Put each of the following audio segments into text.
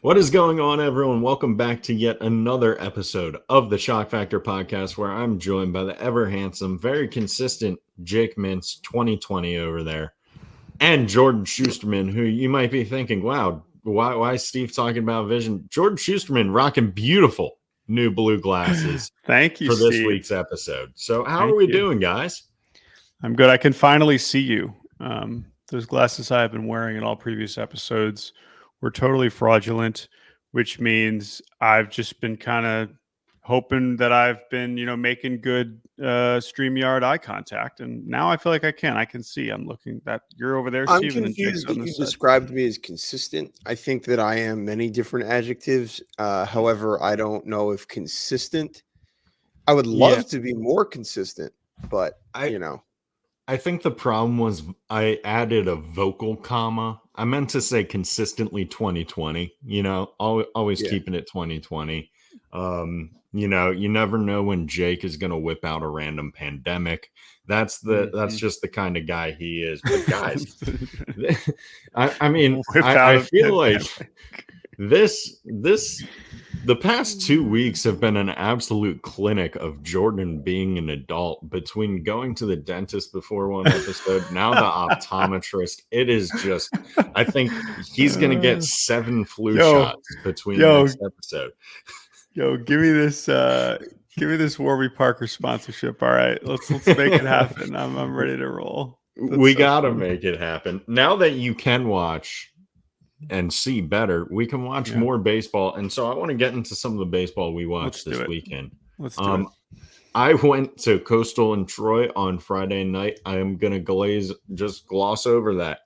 What is going on, everyone? Welcome back to yet another episode of the Schoch Factor Podcast, where I'm joined by the ever-handsome, very consistent Jake Mintz, 2020 over there, and Jordan Shusterman, who you might be thinking, wow, why is Steve talking about vision? Jordan Shusterman rocking beautiful new blue glasses Thank you, for this Steve. week's episode. So how are we doing, guys? I'm good. I can finally see you. Those glasses I have been wearing in all previous episodes were totally fraudulent, which means I've just been kind of hoping that I've been, making good StreamYard eye contact. And now I feel like I can see. I'm looking that you're over there, Steve. I'm confused that you described me as consistent. I think that I am many different adjectives. However, I don't know if consistent. I would love to be more consistent, but I think the problem was I added a vocal comma. I meant to say consistently 2020, always keeping it 2020. You never know when Jake is going to whip out a random pandemic. That's just the kind of guy he is. But guys, I feel like the past 2 weeks have been an absolute clinic of Jordan being an adult, between going to the dentist before one episode, now the optometrist. It is just, I think he's going to get 7 flu shots between the next episode. Give me this Warby Parker sponsorship. All right, let's make it happen. I'm ready to roll. We got to make it happen. Now that you can watch and see better, we can watch more baseball. And so I want to get into some of the baseball we watched this weekend. Let's do it. I went to Coastal and Troy on Friday night. I am going to gloss over that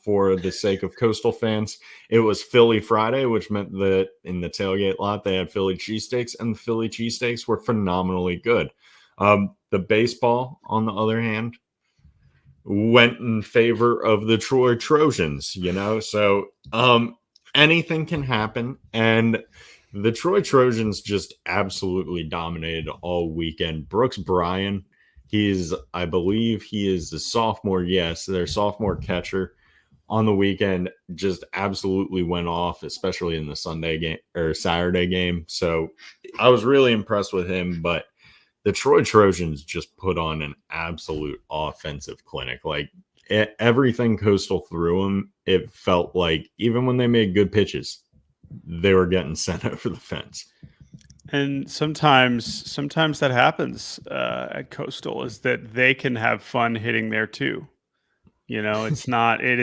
for the sake of Coastal fans. It was Philly Friday, which meant that in the tailgate lot, they had Philly cheesesteaks, and the Philly cheesesteaks were phenomenally good. The baseball, on the other hand, went in favor of the Troy Trojans, so anything can happen. And the Troy Trojans just absolutely dominated all weekend. Brooks Bryan, I believe he is the sophomore. Yes, their sophomore catcher on the weekend just absolutely went off, especially in the Sunday game or Saturday game. So I was really impressed with him, but the Troy Trojans just put on an absolute offensive clinic. Like everything Coastal threw them, it felt like even when they made good pitches, they were getting sent over the fence. And sometimes that happens at Coastal, is that they can have fun hitting there too. It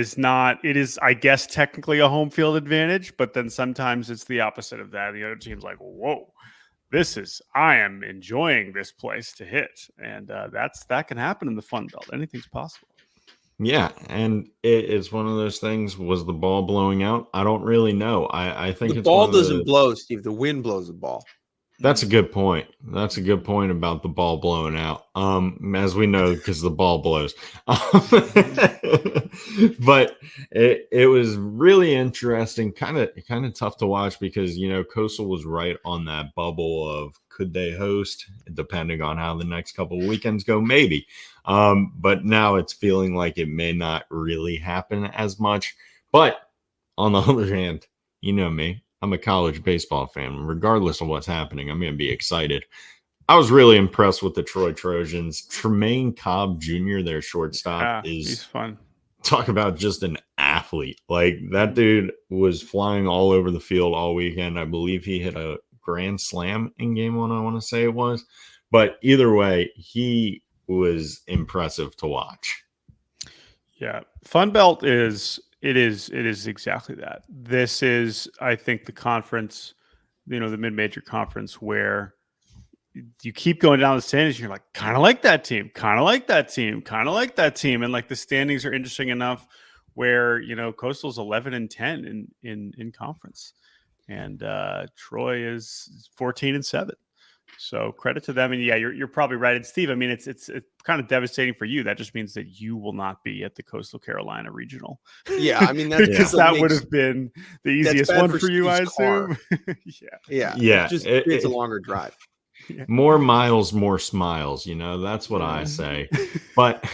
is, I guess, technically a home field advantage, but then sometimes it's the opposite of that. The other team's like, whoa. I am enjoying this place to hit. And that can happen in the Fun Belt. Anything's possible. Yeah. And it's one of those things. Was the ball blowing out? I don't really know. I think the ball doesn't blow, Steve. The wind blows the ball. That's a good point. That's a good point about the ball blowing out. As we know, because the ball blows. But it was really interesting, kind of tough to watch because, Coastal was right on that bubble of could they host, depending on how the next couple of weekends go, maybe. But now it's feeling like it may not really happen as much. But on the other hand, you know me. I'm a college baseball fan. Regardless of what's happening, I'm going to be excited. I was really impressed with the Troy Trojans. Tremaine Cobb Jr., their shortstop, he's fun. Talk about just an athlete. Like, that dude was flying all over the field all weekend. I believe he hit a grand slam in game one, I want to say it was. But either way, he was impressive to watch. Yeah. Fun Belt is... It is exactly that. This is, I think, the conference, the mid-major conference, where you keep going down the standings and you're like, kind of like that team, kind of like that team, kind of like that team. And like the standings are interesting enough where, Coastal's 11-10 in conference, and Troy is 14-7. So credit to them. And yeah, you're probably right. And Steve, I mean, it's kind of devastating for you. That just means that you will not be at the Coastal Carolina Regional. Yeah, I mean, that's because that would have been the easiest one for you, I assume. Yeah. It's a longer drive. Yeah. More miles, more smiles. That's what I say. But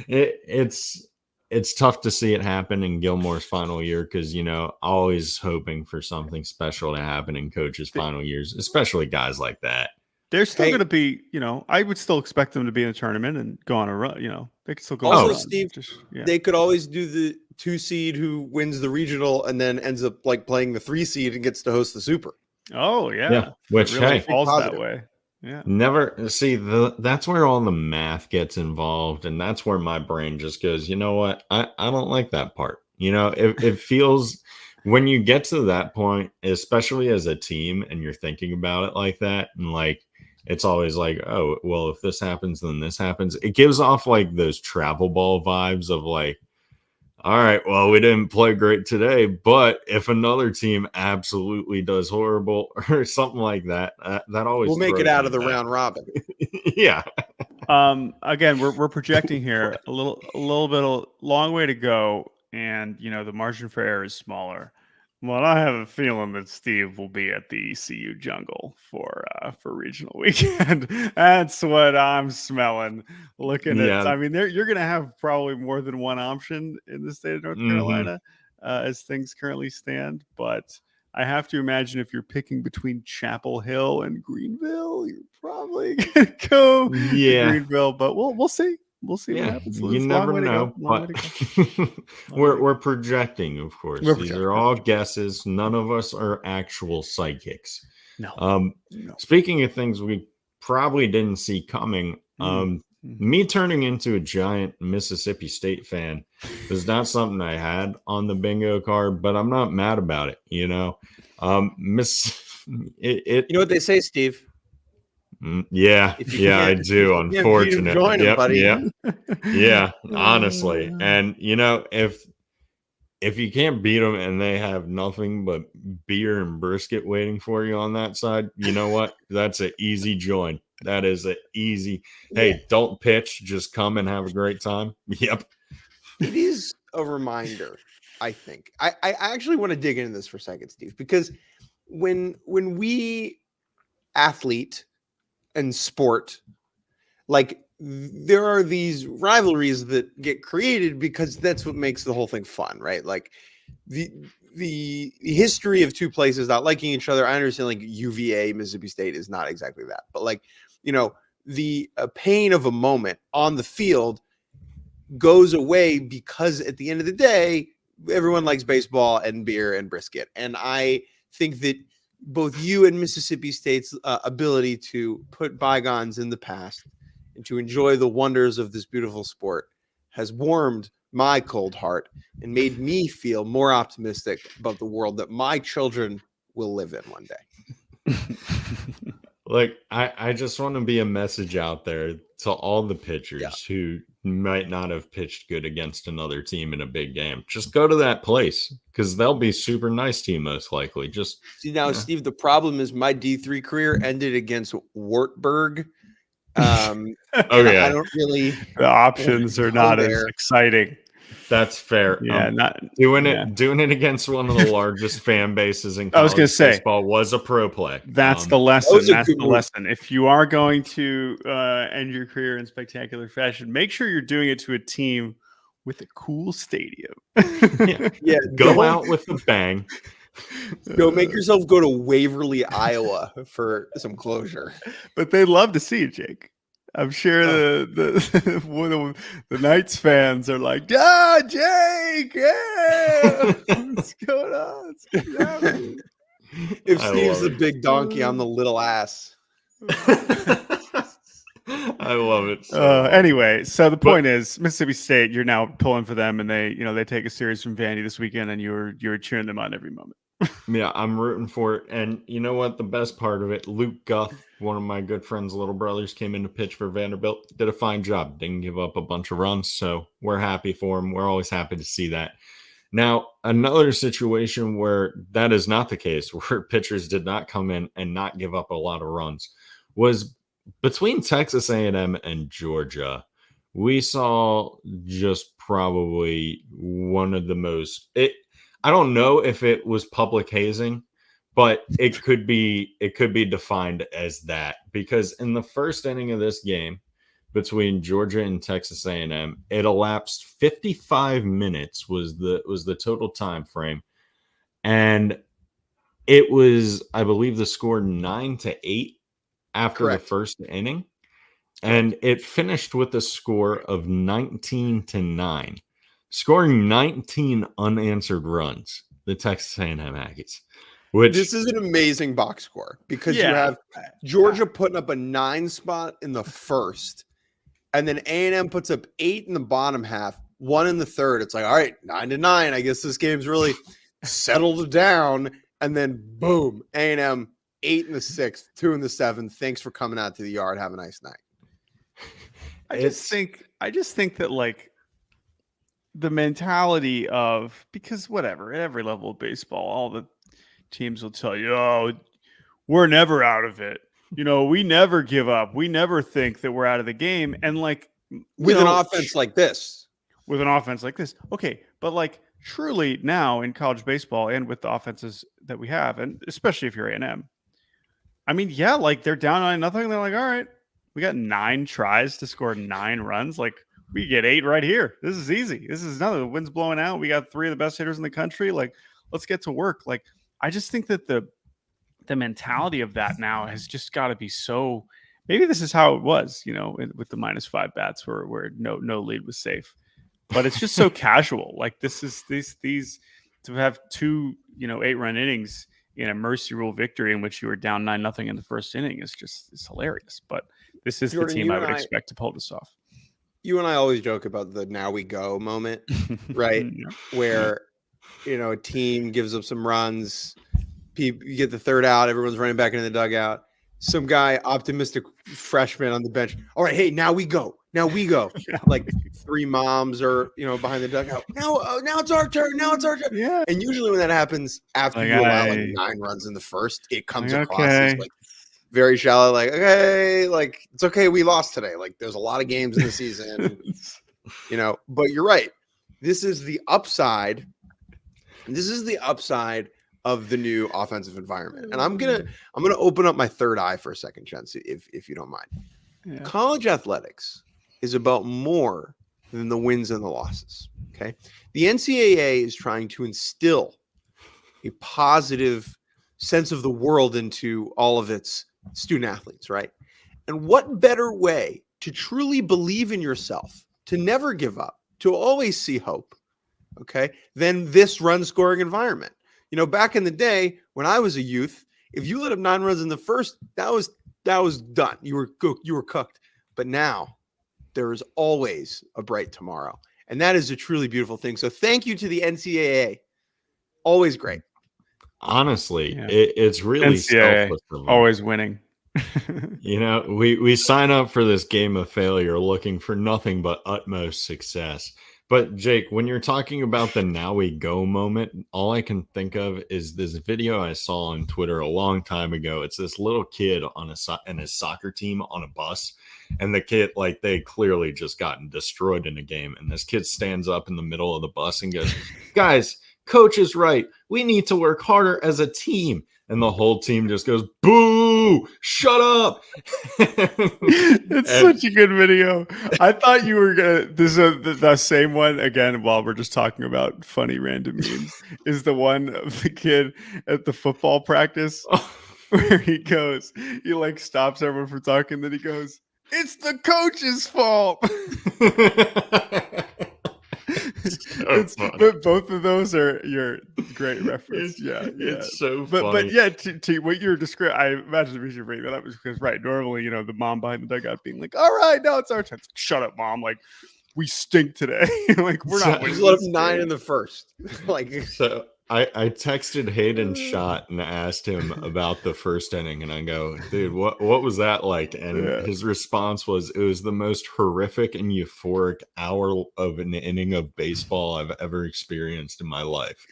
it's it's tough to see it happen in Gilmore's final year because, always hoping for something special to happen in coaches' final years, especially guys like that. They're still going to be, I would still expect them to be in the tournament and go on a run. They could still go on a run. Steve, they could always do the 2 seed who wins the regional and then ends up like playing the 3 seed and gets to host the Super. Oh, yeah. Which, really falls that way. Yeah. Never see that's where all the math gets involved, and that's where my brain just goes, you know what? I don't like that part. It feels when you get to that point, especially as a team, and you're thinking about it like that, and like it's always like, oh, well, if this happens, then this happens. It gives off like those travel ball vibes of like, all right, well, we didn't play great today, but if another team absolutely does horrible or something like that, that always we'll make it out of the round robin. Yeah. Again, we're projecting here a long way to go, and the margin for error is smaller. Well, I have a feeling that Steve will be at the ECU Jungle for regional weekend. That's what I'm smelling. Looking at, I mean, you're going to have probably more than one option in the state of North Carolina as things currently stand. But I have to imagine if you're picking between Chapel Hill and Greenville, you're probably going to go to Greenville. But we'll see. We'll see what happens. You never know, but we're projecting, of course. These are all guesses. None of us are actual psychics. No. Speaking of things we probably didn't see coming, me turning into a giant Mississippi State fan is not something I had on the bingo card, but I'm not mad about it. You know what they say, Steve? Yeah, I do. Unfortunately, yeah, honestly. And if you can't beat them and they have nothing but beer and brisket waiting for you on that side, you know what? That's an easy join. That is an easy. Hey, don't pitch, just come and have a great time. Yep. It is a reminder, I think. I actually want to dig into this for a second, Steve, because when we athlete and sport, like there are these rivalries that get created because that's what makes the whole thing fun, right? Like the history of two places not liking each other. I understand like UVA, Mississippi State is not exactly that, but like, the pain of a moment on the field goes away because at the end of the day, everyone likes baseball and beer and brisket. And I think that both you and Mississippi State's ability to put bygones in the past and to enjoy the wonders of this beautiful sport has warmed my cold heart and made me feel more optimistic about the world that my children will live in one day. Like, I just want to be a message out there to all the pitchers who might not have pitched good against another team in a big game. Just go to that place because they'll be super nice to you most likely. Just see now, Steve, the problem is my D3 career ended against Wartburg. I don't really. The options are not as exciting. That's fair. Yeah, not doing it against one of the largest fan bases in college baseball was a pro play. That's the lesson. That's the lesson. If you are going to end your career in spectacular fashion, make sure you're doing it to a team with a cool stadium. Go out with a bang. Go make yourself go to Waverly, Iowa for some closure. But they'd love to see you, Jake. I'm sure the Knights fans are like, Jake, yeah, what's going on? If Steve's the big donkey, I'm the little ass. I love it. Anyway, so the point is, Mississippi State, you're now pulling for them, and they take a series from Vandy this weekend, and you're cheering them on every moment. Yeah, I'm rooting for it. And you know what? The best part of it, Luke Guth, one of my good friend's little brothers, came in to pitch for Vanderbilt. Did a fine job. Didn't give up a bunch of runs. So we're happy for him. We're always happy to see that. Now, another situation where that is not the case, where pitchers did not come in and not give up a lot of runs, was between Texas A&M and Georgia. We saw just probably one of the most I don't know if it was public hazing, but it could be defined as that, because in the first inning of this game, between Georgia and Texas A&M. It elapsed 55 minutes was the total time frame, and it was, I believe, the score 9-8 after Correct. the first inning, and it finished with a score of 19-9, scoring 19 unanswered runs. The Texas A&M Aggies. Which this is an amazing box score because you have Georgia putting up a 9 spot in the first, and then A&M puts up 8 in the bottom half, 1 in the third. It's like, all right, 9-9. I guess this game's really settled down. And then boom, A&M 8 in the 6th, 2 in the 7th. Thanks for coming out to the yard. Have a nice night. I just think that, like, the mentality of, because whatever, at every level of baseball, all the teams will tell you, oh, we're never out of it. You know, we never give up. We never think that we're out of the game. And, like, with an offense like this. With an offense like this. Okay. But, like, truly now in college baseball and with the offenses that we have, and especially if you're A&M, I mean, yeah, like, they're down 9-0. They're like, all right, we got 9 tries to score 9 runs. Like, we get 8 right here. This is easy. This is nothing. The wind's blowing out. We got 3 of the best hitters in the country. Like, let's get to work. Like, I just think that the mentality of that now has just got to be so. Maybe this is how it was, you know, with the -5 bats where no lead was safe, but it's just so casual. Like, this is these to have 2, 8-run innings in a mercy rule victory in which you were down 9-0 in the first inning it's hilarious. But this is Jordan, the team I would expect to pull this off. You and I always joke about the now we go moment, right? Yeah. Where, a team gives up some runs, you get the third out, everyone's running back into the dugout. Some guy, optimistic freshman on the bench. All right, hey, now we go. Now we go. Like 3 moms are, behind the dugout. Now it's our turn. Now it's our turn. Yeah. And usually when that happens after you allow like 9 runs in the first, it comes across as like very shallow. Like, okay, like it's okay. We lost today. Like there's a lot of games in the season, but you're right. This is the upside. This is the upside of the new offensive environment. And I'm gonna open up my third eye for a second, Chance, if you don't mind. Yeah. College athletics is about more than the wins and the losses. Okay. The NCAA is trying to instill a positive sense of the world into all of its student athletes, right? And what better way to truly believe in yourself, to never give up, to always see hope, okay, than this run scoring environment? Back in the day when I was a youth, if you let up 9 runs in the first, that was done. You were cooked. But now there is always a bright tomorrow. And that is a truly beautiful thing. So thank you to the NCAA. Always great. Honestly, it's really selfless. Always winning. We sign up for this game of failure looking for nothing but utmost success. But Jake, when you're talking about the now we go moment, all I can think of is this video I saw on Twitter a long time ago. It's this little kid and his soccer team on a bus. And the kid, like, they clearly just gotten destroyed in a game. And this kid stands up in the middle of the bus and goes, guys, coach is right. We need to work harder as a team. And the whole team just goes, boo, shut up. It's such a good video. I thought you were going to, this is the same one, again, while we're just talking about funny random memes, is the one of the kid at the football practice where he like stops everyone from talking. Then he goes, it's the coach's fault. But both of those are your great reference. It's so funny. But yeah, to what you're describing, I imagine the reason you're bringing that up is because, right, normally, the mom behind the dugout being like, all right, now it's our turn. Shut up, mom. Like, we stink today. Like, we're not winning. Just let up 9 in the first. So I texted Hayden Schott and asked him about the first inning, and I go, dude, what was that like? And his response was, it was the most horrific and euphoric hour of an inning of baseball I've ever experienced in my life,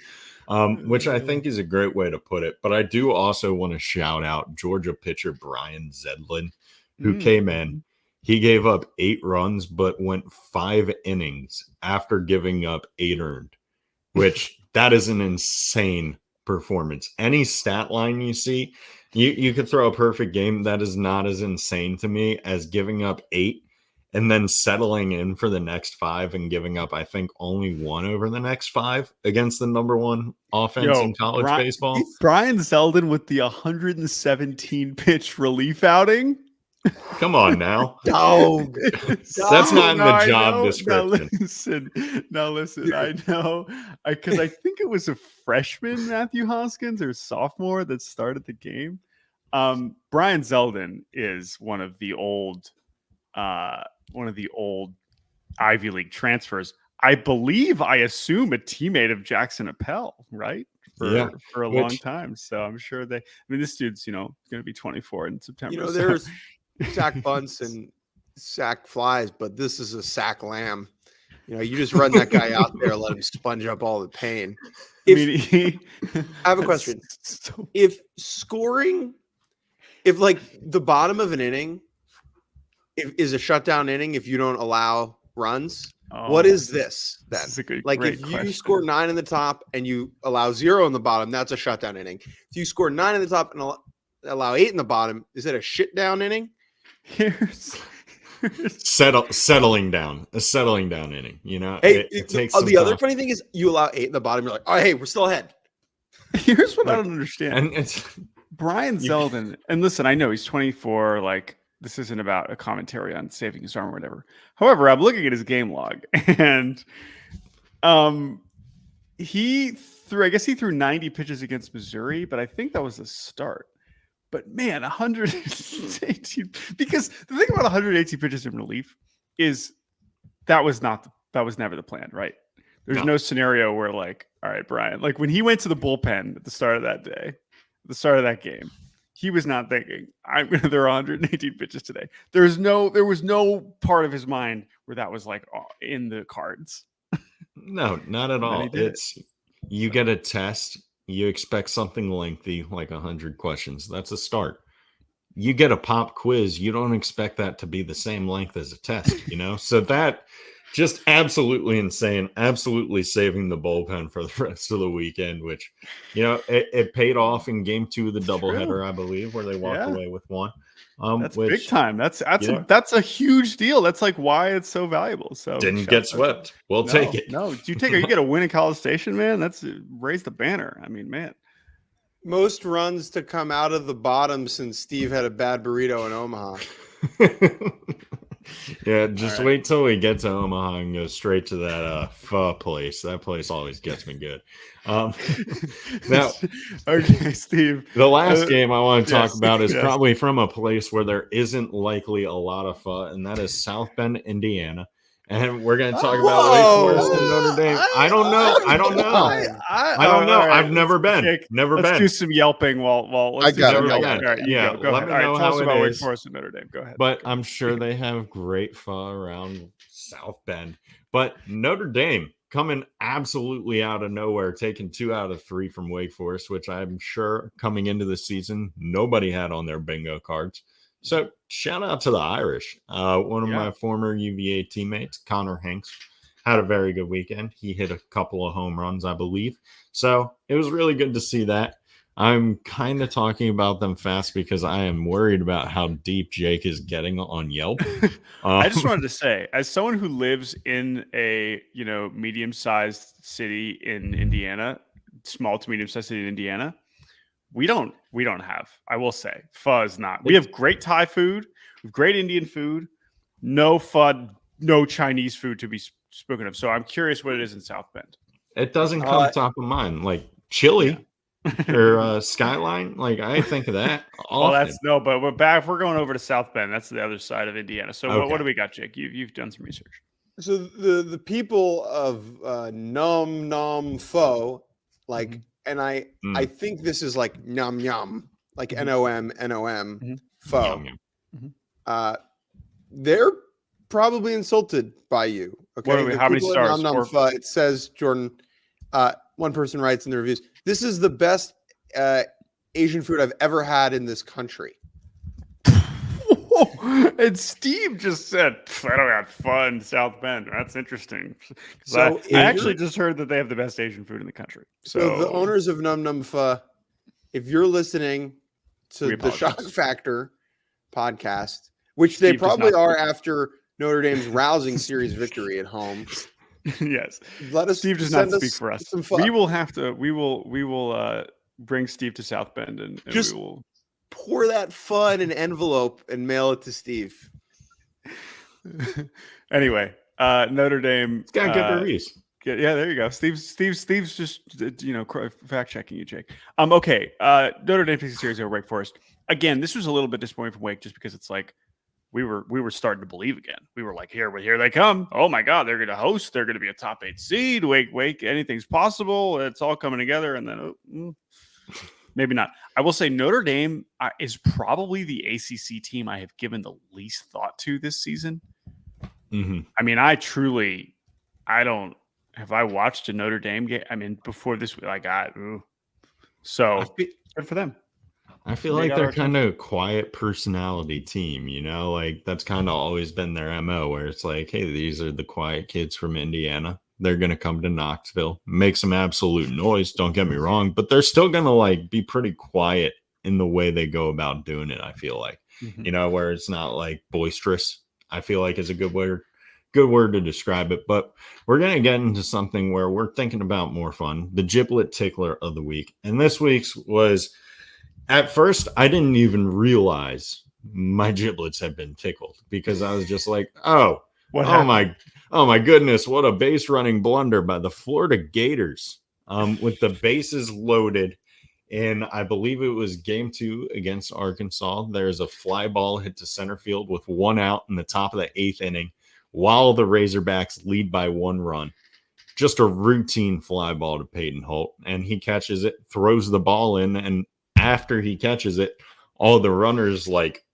which I think is a great way to put it. But I do also want to shout out Georgia pitcher Brian Zedlin, who came in. He gave up 8 runs, but went 5 innings after giving up 8 earned, which that is an insane performance. Any stat line you see, you could throw a perfect game. That is not as insane to me as giving up 8 and then settling in for the next 5 and giving up, I think, only 1 over the next 5 against the number 1 offense in college baseball. Brian Zeldin with the 117 pitch relief outing. Come on now. Dog. That's not in the job description. Now listen. I know. Because I think it was a freshman, Matthew Hoskins, or sophomore that started the game. Brian Zeldin is one of the old Ivy League transfers. I assume a teammate of Jackson Appel, right? For a long time. So I'm sure this dude's, going to be 24 in September. There's sack bunts and sack flies, but this is a sack lamb. You just run that guy out there, let him sponge up all the pain. I have a question. If the bottom of an inning is a shutdown inning, if you don't allow runs, what is this then? This is a great if question. you score 9 in the top and you allow 0 in the bottom, that's a shutdown inning. If you score 9 in the top and allow 8 in the bottom, is it a shit down inning? Settling down inning. It takes the other funny thing is you allow 8 in the bottom, you're like, oh hey, we're still ahead. Here's what I don't understand. And it's Brian Zeldin, and listen, I know he's 24, this isn't about a commentary on saving his arm or whatever. However, I'm looking at his game log, and he threw 90 pitches against Missouri, but I think that was the start. But man, 118, because the thing about 118 pitches in relief is that was never the plan, right? There's no scenario where all right, Brian, when he went to the bullpen at the start of that day, the start of that game, he was not thinking, I'm going to throw 118 pitches today. There was no part of his mind where that was in the cards. No, not at all. You get a test. You expect something lengthy, 100 questions. That's a start. You get a pop quiz. You don't expect that to be the same length as a test, So that just absolutely insane. Absolutely saving the bullpen for the rest of the weekend, which, it paid off in game 2 of the doubleheader, I believe, where they walked away with 1. That's big time. That's a huge deal. That's why it's so valuable. So didn't get swept. We'll take it. No, you get a win in College Station, man. That's raise the banner. I mean, man. Most runs to come out of the bottom since Steve had a bad burrito in Omaha. Yeah, just wait till we get to Omaha and go straight to that pho place. That place always gets me good. Now, okay, Steve. The last game I want to talk about is probably from a place where there isn't likely a lot of pho, and that is South Bend, Indiana. And we're going to talk about Wake Forest and Notre Dame. I don't know. I've never been. Jake, never let's been. do some yelping while I got it. All right, yeah. go Let ahead. me All know right, tell how us it about Wake is. Forest and Notre Dame. Go ahead. But I'm sure they have great pho around South Bend. But Notre Dame coming absolutely out of nowhere, taking 2 out of 3 from Wake Forest, which I'm sure coming into the season, nobody had on their bingo cards. So shout out to the Irish. One of my former UVA teammates, Hunter Hines, had a very good weekend. He hit a couple of home runs, I believe. So it was really good to see that. I'm kind of talking about them fast because I am worried about how deep Jake is getting on Yelp. I just wanted to say, as someone who lives in a medium-sized city in Indiana, small to medium-sized city in Indiana, we don't have. I will say, pho is not. We have great Thai food, we have great Indian food, no pho, no Chinese food to be spoken of. So I'm curious what it is in South Bend. It doesn't come top of mind, like chili. Or Skyline, I think of that. But we're back. We're going over to South Bend. That's the other side of Indiana. So what do we got, Jake? You've done some research. So the people of Nom Pho, and I think this is Nom Yum, NOM Pho. They're probably insulted by you. Okay, how many stars? Nom Pho. It says Jordan. One person writes in the reviews, "This is the best Asian food I've ever had in this country." And Steve just said, "I don't have fun in South Bend." That's interesting. So I actually just heard that they have the best Asian food in the country. So the owners of Num Pho, if you're listening to the Schoch Factor podcast, which they probably are after Notre Dame's rousing series victory at home. Yes. Let us Steve does not send speak for us. some fun. We will bring Steve to South Bend and Just we will pour that fun in an envelope and mail it to Steve. Anyway, Notre Dame. It's got good reviews. Yeah, there you go. Steve's just fact checking you, Jake. Okay. Notre Dame takes a series over Wake Forest. Again, this was a little bit disappointing from Wake just because it's like we were starting to believe again. We were like, here they come. Oh my God, they're going to host. They're going to be a top 8 seed. Wake, anything's possible. It's all coming together, and then maybe not. I will say Notre Dame is probably the ACC team I have given the least thought to this season. Mm-hmm. I mean, have I watched a Notre Dame game? I mean, before this, so good for them. I feel like they're kind of a quiet personality team, like that's kind of always been their MO, where it's like, hey, these are the quiet kids from Indiana. They're going to come to Knoxville, make some absolute noise. Don't get me wrong, but they're still going to be pretty quiet in the way they go about doing it. I feel like, where it's not like boisterous, I feel like is a good word to describe it. But we're going to get into something where we're thinking about more fun, the giblet tickler of the week. And this week's was, at first, I didn't even realize my giblets had been tickled because I was just like, oh my goodness, what a base running blunder by the Florida Gators with the bases loaded. And I believe it was game 2 against Arkansas. There's a fly ball hit to center field with 1 out in the top of the 8th inning while the Razorbacks lead by 1 run. Just a routine fly ball to Peyton Holt. And he catches it, throws the ball in, and after he catches it, all the runners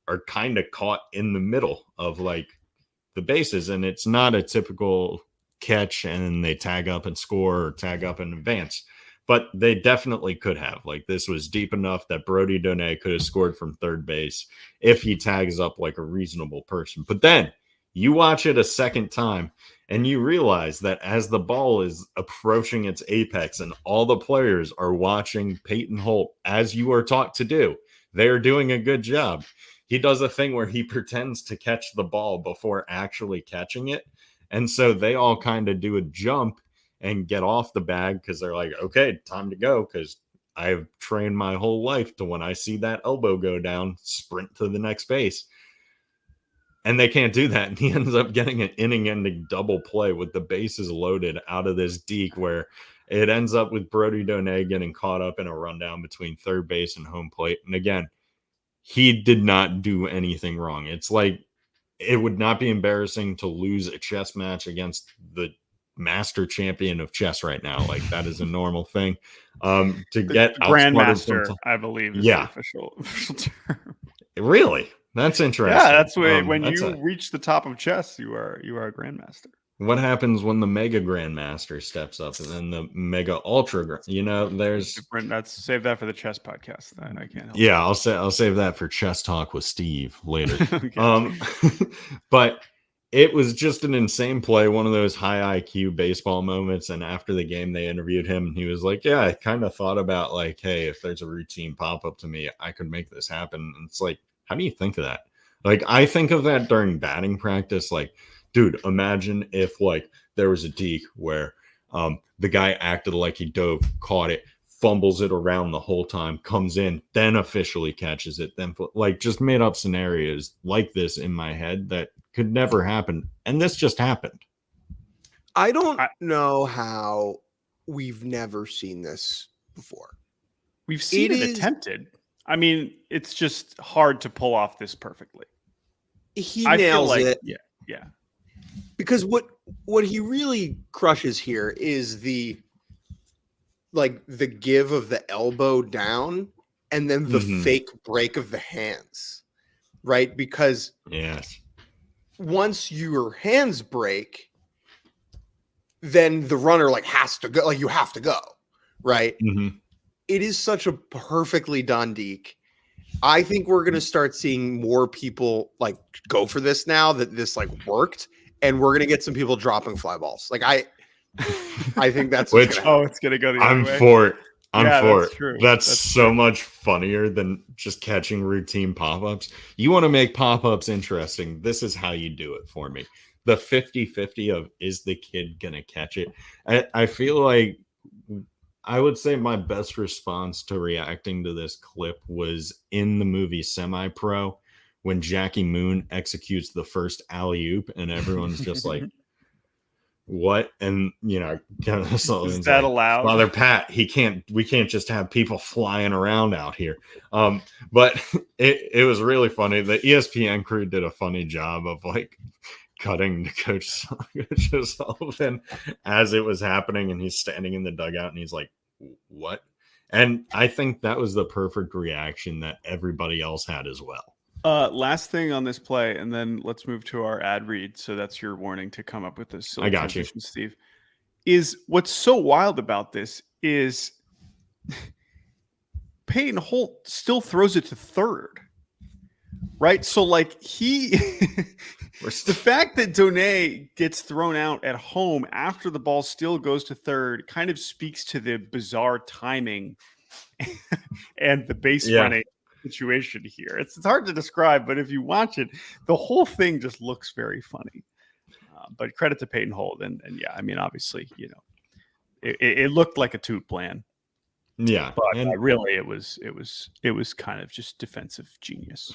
are kind of caught in the middle of the bases, and it's not a typical catch and they tag up and score or tag up and advance, but they definitely could have. This was deep enough that Brody Donay could have scored from third base if he tags up like a reasonable person. But then you watch it a second time and you realize that as the ball is approaching its apex and all the players are watching Peyton Holt, as you are taught to do, they're doing a good job. He does a thing where he pretends to catch the ball before actually catching it. And so they all kind of do a jump and get off the bag because they're like, okay, time to go. Because I've trained my whole life to when I see that elbow go down, sprint to the next base. And they can't do that. And he ends up getting an inning-ending double play with the bases loaded out of this deke where it ends up with Brody Donay getting caught up in a rundown between third base and home plate. And again, he did not do anything wrong. It's like it would not be embarrassing to lose a chess match against the master champion of chess right now. That is a normal thing. To get grandmaster, I believe, is the official term. Really? That's interesting. Yeah, that's when you reach the top of chess, you are a grandmaster. What happens when the mega grandmaster steps up and then the mega ultra? There's let's save that for the chess podcast. I can't help. Yeah, I'll save that for chess talk with Steve later. But it was just an insane play, one of those high IQ baseball moments. And after the game, they interviewed him, and he was like, "Yeah, I kind of thought about hey, if there's a routine pop up to me, I could make this happen." And it's like, how do you think of that? I think of that during batting practice. Dude, imagine if there was a deke where the guy acted like he dove, caught it, fumbles it around the whole time, comes in, then officially catches it, then just made up scenarios like this in my head that could never happen. And this just happened. I don't know how we've never seen this before. We've seen it attempted. I mean, it's just hard to pull off this perfectly. He nails it. Yeah. Because what he really crushes here is the give of the elbow down and then the fake break of the hands, right? Because once your hands break, then the runner has to go. You have to go, right? Mm-hmm. It is such a perfectly done deke. I think we're going to start seeing more people go for this now that this worked, and we're going to get some people dropping fly balls. I think that's it's going to go the other way. I'm Yeah, for that's it. true. That's That's so true. much funnier than just catching routine pop-ups. You want to make pop-ups interesting. This is how you do it for me. The 50-50 of is the kid going to catch it? I feel like I would say my best response to reacting to this clip was in the movie Semi-Pro when Jackie Moon executes the first alley-oop and everyone's just like, what? And kind of Is Sullivan's that like, allowed? Father Pat, we can't just have people flying around out here. But it was really funny. The ESPN crew did a funny job of like cutting to Coach Sullivan as it was happening, and he's standing in the dugout and he's like, what? And I think that was the perfect reaction that everybody else had as well. Last thing on this play, and then let's move to our ad read. So that's your warning to come up with this silly transition, Steve. Is what's so wild about this is Peyton Holt still throws it to third, right? So like the fact that Donay gets thrown out at home after the ball still goes to third kind of speaks to the bizarre timing and the base running situation here. It's hard to describe, but if you watch it, the whole thing just looks very funny. But credit to Peyton Holt, and yeah, I mean, obviously, it looked like a toot plan. Yeah, but really, it was kind of just defensive genius.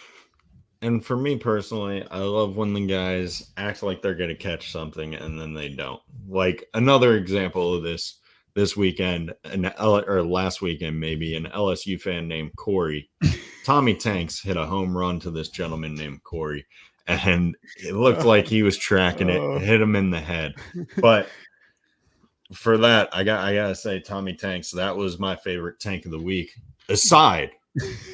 And for me personally, I love when the guys act like they're going to catch something and then they don't. Like another example of this weekend, or last weekend maybe, an LSU fan named Corey. Tommy Tanks hit a home run to this gentleman named Corey, and it looked like he was tracking it, hit him in the head. But for that, I gotta say, Tommy Tanks, that was my favorite tank of the week, aside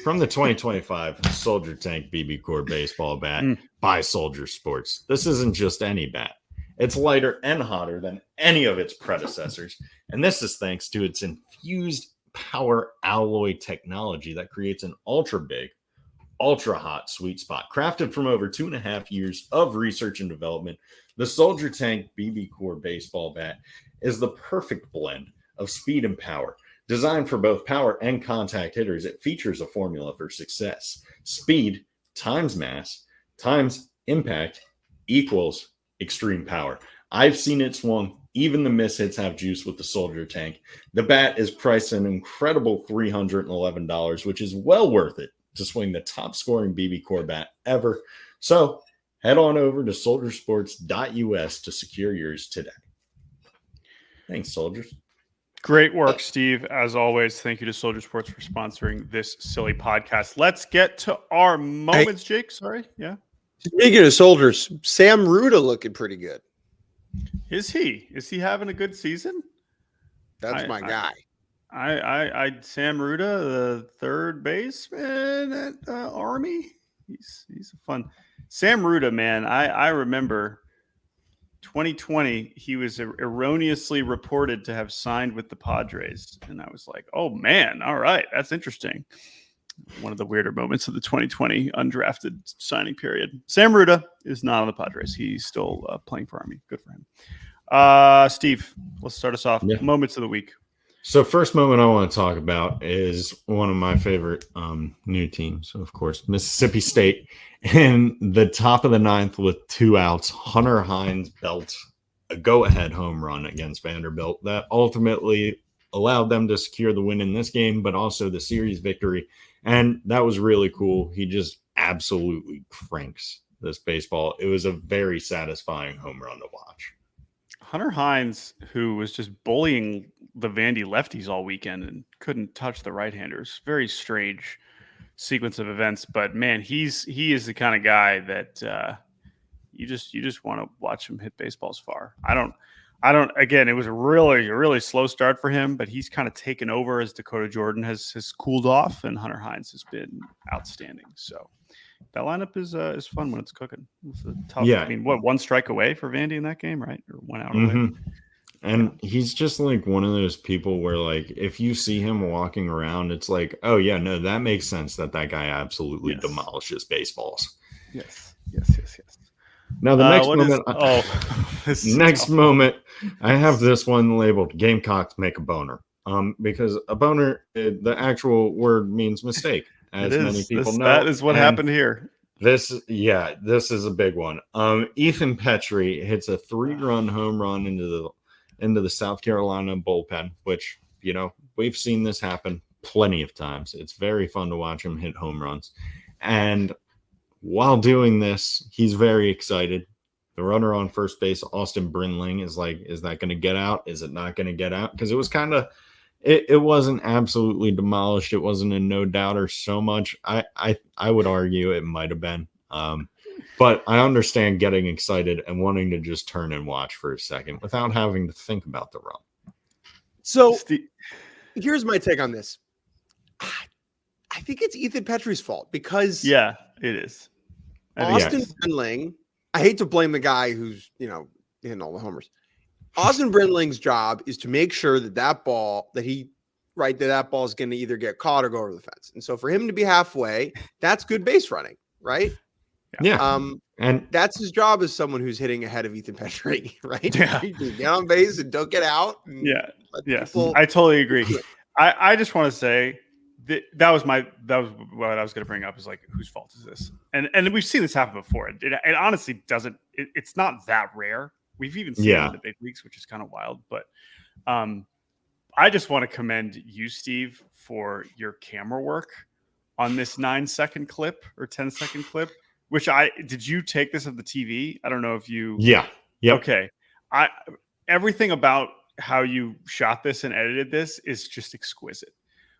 from the 2025 Soldier Tank BB Core baseball bat by Soldier Sports. This isn't just any bat. It's lighter and hotter than any of its predecessors, and this is thanks to its infused power alloy technology that creates an ultra big, ultra hot sweet spot. Crafted from over 2.5 years of research and development, the Soldier Tank BB Core baseball bat is the perfect blend of speed and power. Designed for both power and contact hitters, it features a formula for success. Speed times mass times impact equals extreme power. I've seen it swung. Even the miss hits have juice with the Soldier Tank. The bat is priced an incredible $311, which is well worth it to swing the top scoring BB Core bat ever. So head on over to soldiersports.us to secure yours today. Thanks, soldiers. Great work, Steve. As always, thank you to Soldier Sports for sponsoring this silly podcast. Let's get to our moments, Jake. Sorry. Yeah. Speaking of soldiers, Sam Ruda looking pretty good. Is he having a good season? That's my guy. I Sam Ruda, the third baseman at Army. He's a fun Sam Ruda, man. I remember 2020, he was erroneously reported to have signed with the Padres. And I was like, oh, man, all right, that's interesting. One of the weirder moments of the 2020 undrafted signing period. Sam Ruda is not on the Padres. He's still playing for Army. Good for him. Steve, let's start us off. Yeah. Moments of the week. So first moment I want to talk about is one of my favorite new teams, of course, Mississippi State. In the top of the ninth with 2 outs, Hunter Hines belts a go-ahead home run against Vanderbilt that ultimately allowed them to secure the win in this game, but also the series victory. And that was really cool. He just absolutely cranks this baseball. It was a very satisfying home run to watch. Hunter Hines, who was just bullying the Vandy lefties all weekend and couldn't touch the right-handers. Very strange sequence of events, but man, he is the kind of guy that you just want to watch him hit baseballs far. I don't. Again, it was a really slow start for him, but he's kind of taken over as Dakota Jordan has cooled off, and Hunter Hines has been outstanding. So that lineup is fun when it's cooking. It's a tough. Yeah, I mean, one strike away for Vandy in that game, right? Or 1 out away. And he's just like one of those people where, like, if you see him walking around, it's like, oh yeah, no, that makes sense that guy absolutely demolishes baseballs. Yes. Now the next moment, I have this one labeled "Gamecocks make a boner." because a boner, the actual word means mistake, as many people know. That is what happened here. This is a big one. Ethan Petrie hits a 3-run home run into the South Carolina bullpen, which, you know, we've seen this happen plenty of times. It's very fun to watch him hit home runs. And while doing this, he's very excited. The runner on first base, Austin Brinling, is like, is that going to get out? Is it not going to get out? Because it was kind of, it wasn't absolutely demolished. It wasn't a no doubter so much. I would argue it might have been. But I understand getting excited and wanting to just turn and watch for a second without having to think about the run. So here's my take on this. I think it's Ethan Petrie's fault because it is. Austin Brinling, I hate to blame the guy who's, you know, hitting all the homers. Austin Brinling's job is to make sure that ball is going to either get caught or go over the fence. And so for him to be halfway, that's good base running, right? Yeah. And that's his job as someone who's hitting ahead of Ethan Petrie, right? Yeah. Get on base and don't get out. Yes. I totally agree. I just want to say that was what I was going to bring up, is like, whose fault is this? And we've seen this happen before. It honestly doesn't. It's not that rare. We've even seen it in the big leagues, which is kind of wild. But I just want to commend you, Steve, for your camera work on this 9-second clip or 10-second clip. Did you take this of the TV? I don't know if you. Yeah. Yep. Okay. Everything about how you shot this and edited this is just exquisite.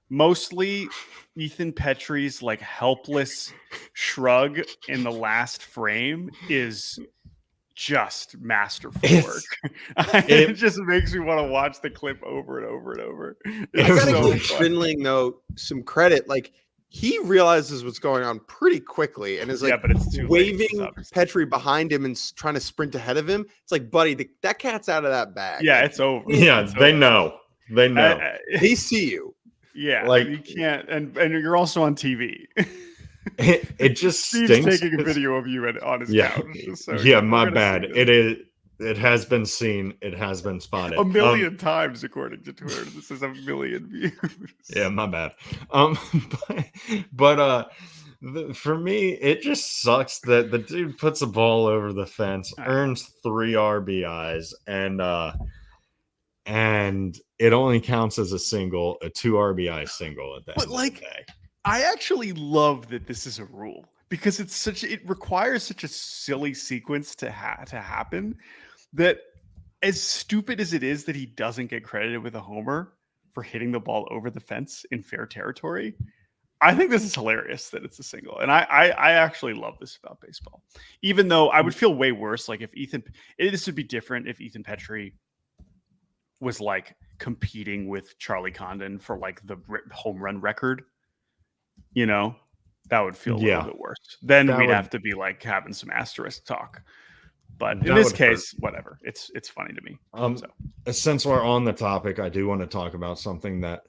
Mostly Ethan Petrie's like helpless shrug in the last frame is just masterful work. It just makes me want to watch the clip over and over and over. I gotta give Brinling though some credit. Like, he realizes what's going on pretty quickly and is like, but it's too waving late, Petrie behind him and trying to sprint ahead of him. It's like, buddy, that cat's out of that bag. Yeah, it's over. Yeah, they know. They know. They see you. Yeah, like, you can't, and you're also on TV. It just Steve's stinks. taking a video of you on his couch. So my bad. It has been seen. It has been spotted a million times, according to Twitter. This is 1 million views. Yeah, my bad. For me, it just sucks that the dude puts a ball over the fence, earns 3 RBIs, and it only counts as a 2 RBI single at that. But like, I actually love that this is a rule, because it requires such a silly sequence to happen, that as stupid as it is that he doesn't get credited with a homer for hitting the ball over the fence in fair territory, I think this is hilarious that it's a single. And I actually love this about baseball, even though I would feel way worse. Like, this would be different if Ethan Petrie was like competing with Charlie Condon for like the home run record, you know, that would feel a little bit worse. Then we'd have to be like having some asterisk talk. But in this case, whatever. It's funny to me. Since we're on the topic, I do want to talk about something that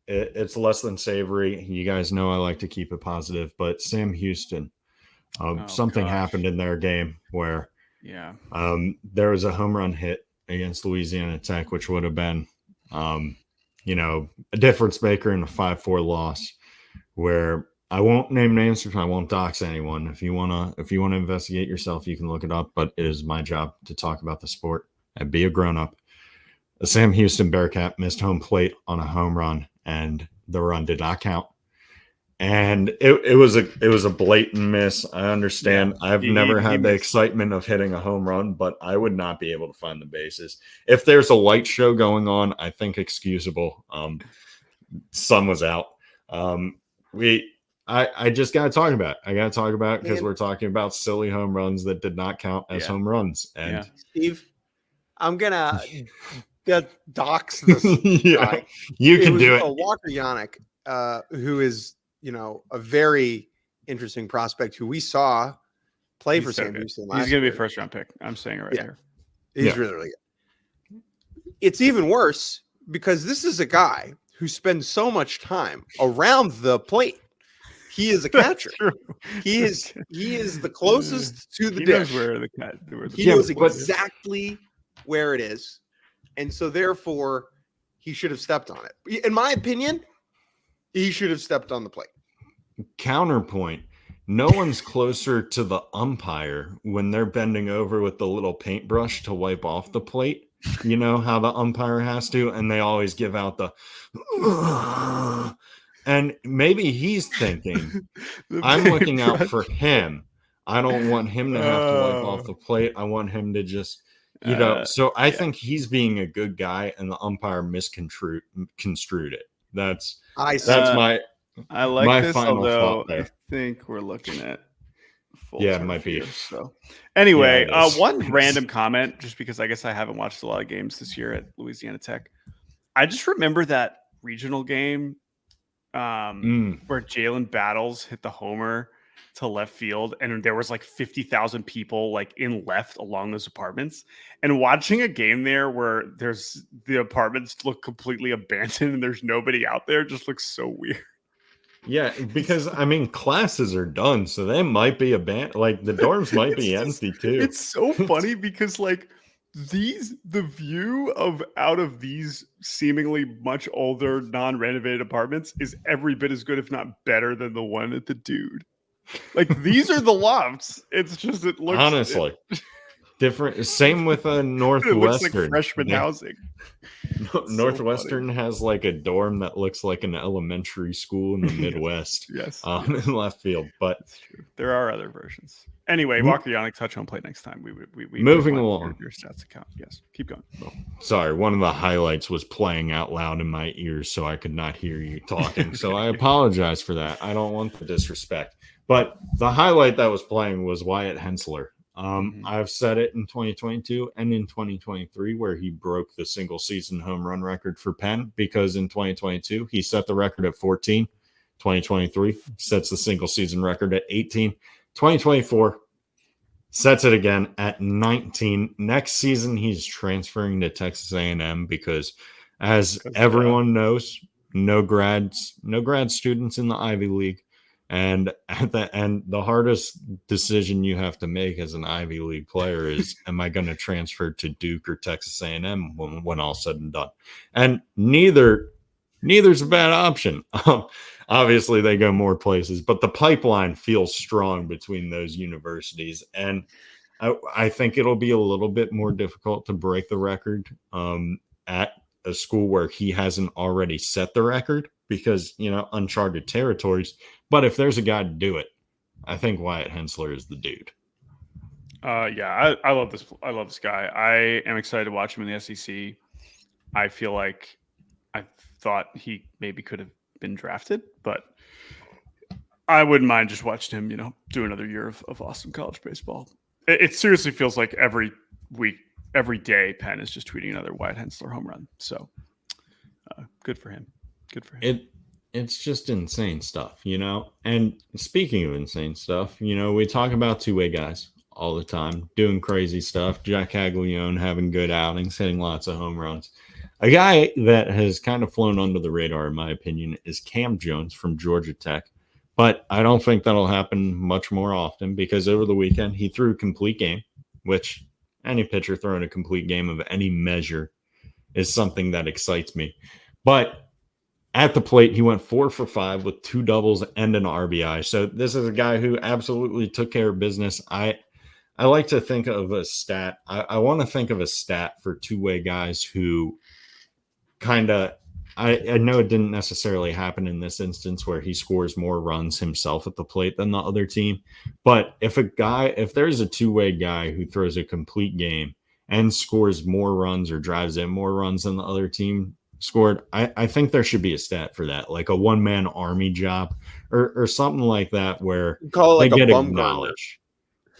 it's less than savory. You guys know I like to keep it positive, but Sam Houston, something happened in their game where there was a home run hit against Louisiana Tech, which would have been, a difference maker in a 5-4 loss, where I won't name names because I won't dox anyone. If you wanna investigate yourself, you can look it up. But it is my job to talk about the sport and be a grown up. The Sam Houston Bearcat missed home plate on a home run, and the run did not count. And it was a blatant miss. I understand. Yeah, I've never had the excitement of hitting a home run, but I would not be able to find the bases. If there's a light show going on, I think excusable. Sun was out. I just got to talk about it. I got to talk about it because we're talking about silly home runs that did not count as home runs. And Steve, I'm gonna dox this guy. You can do it. Walker Yannick, who is, a very interesting prospect who we saw play for Sam Houston last year. He's going to be a first-round pick. I'm saying it right here. He's really, really good. It's even worse because this is a guy who spends so much time around the plate. He is a catcher. He is the closest to the dish. He knows exactly where it is. And so therefore he should have stepped on it. In my opinion, he should have stepped on the plate. Counterpoint. No one's closer to the umpire when they're bending over with the little paintbrush to wipe off the plate. You know how the umpire has to, and they always give out the and maybe he's thinking, I'm looking out for him. I don't want him to have to wipe off the plate. I want him to just, so I think he's being a good guy and the umpire misconstrued it. That's my I like my this, final although thought there. I think we're looking at full it turf might be. here, so anyway, Yeah, it is. one random comment, just because I guess I haven't watched a lot of games this year at Louisiana Tech. I just remember that regional game where Jalen Battles hit the homer to left field, and there was like 50,000 people like in left along those apartments, and watching a game there where the apartments look completely abandoned and there's nobody out there just looks so weird. Yeah, because I mean classes are done, so they might be abandoned. Like the dorms might be empty too. It's so funny because like the view of out of these seemingly much older non-renovated apartments is every bit as good, if not better, than the one at the Dude. Like these are the lofts. It's just it looks honestly different. Same with a Northwestern. It looks like freshman housing. Northwestern has like a dorm that looks like an elementary school in the Midwest. Yes, in left field. But that's true. There are other versions. Anyway, Walker Yannick touch home plate next time. We moving along. Your stats account. Yes, keep going. Sorry, one of the highlights was playing out loud in my ears, so I could not hear you talking. So I apologize for that. I don't want the disrespect. But the highlight that was playing was Wyatt Hensler. I've said it in 2022 and in 2023 where he broke the single season home run record for Penn, because in 2022 he set the record at 14. 2023 sets the single season record at 18. 2024 sets it again at 19. Next season he's transferring to Texas A&M because, as everyone knows, no grad students in the Ivy League. And at the end, the hardest decision you have to make as an Ivy League player is, am I going to transfer to Duke or Texas A&M when all said and done? And neither's a bad option. Obviously, they go more places, but the pipeline feels strong between those universities. And I think it'll be a little bit more difficult to break the record at a school where he hasn't already set the record, because, uncharted territories. But if there's a guy to do it, I think Wyatt Hensler is the dude. Yeah, I love this. I love this guy. I am excited to watch him in the SEC. I feel like I thought he maybe could have been drafted, but I wouldn't mind just watching him, do another year of awesome college baseball. It seriously feels like every week, every day, Penn is just tweeting another Wyatt Hensler home run. So good for him. Good for him. It's just insane stuff, And speaking of insane stuff, we talk about two-way guys all the time, doing crazy stuff. Jack Caglione having good outings, hitting lots of home runs. A guy that has kind of flown under the radar, in my opinion, is Cam Jones from Georgia Tech. But I don't think that'll happen much more often, because over the weekend he threw a complete game, which any pitcher throwing a complete game of any measure is something that excites me. But at the plate, he went 4 for 5 with 2 doubles and an RBI. So this is a guy who absolutely took care of business. I like to think of a stat. I want to think of a stat for two-way guys who kind of – I know it didn't necessarily happen in this instance where he scores more runs himself at the plate than the other team. But if there's a two-way guy who throws a complete game and scores more runs or drives in more runs than the other team scored, I think there should be a stat for that, like a one-man army job or something like that, where call it they like get a acknowledged.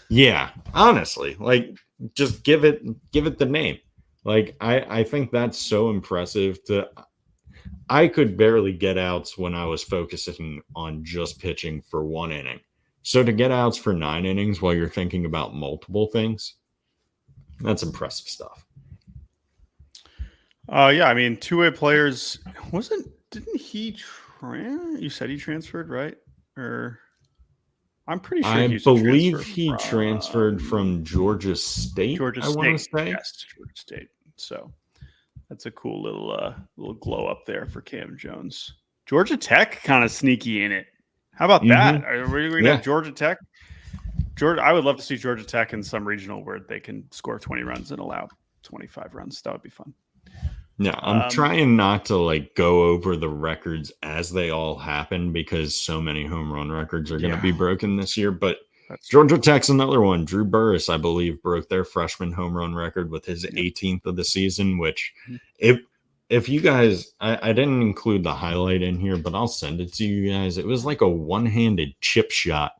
Yeah, honestly, like just give it the name. Like I think that's so impressive. I could barely get outs when I was focusing on just pitching for 1 inning. So to get outs for 9 innings while you're thinking about multiple things, that's impressive stuff. Yeah, I mean, two-way players didn't he you said he transferred, right? Or I'm pretty sure I believe he transferred from Georgia State. Georgia I want to say. Yes, Georgia State. So That's a cool little glow up there for Cam Jones. Georgia Tech kind of sneaky in it. How about that? Are we going to have Georgia Tech? I would love to see Georgia Tech in some regional where they can score 20 runs and allow 25 runs. That would be fun. Yeah, I'm trying not to like go over the records as they all happen because so many home run records are going to be broken this year. But Georgia Tech's another one. Drew Burris, I believe, broke their freshman home run record with his 18th of the season, which if you guys, I didn't include the highlight in here, but I'll send it to you guys. It was like a one-handed chip shot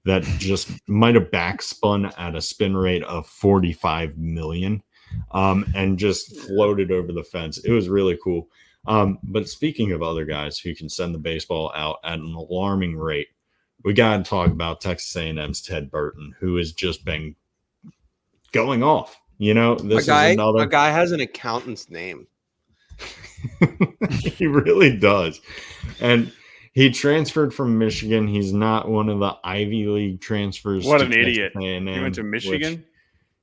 that just might have backspun at a spin rate of 45 million. And just floated over the fence. It was really cool. But speaking of other guys who can send the baseball out at an alarming rate, we got to talk about Texas A&M's Ted Burton, who has just been going off. You know, this a guy has an accountant's name. He really does. And he transferred from Michigan. He's not one of the Ivy League transfers. What an idiot. A&M, he went to Michigan?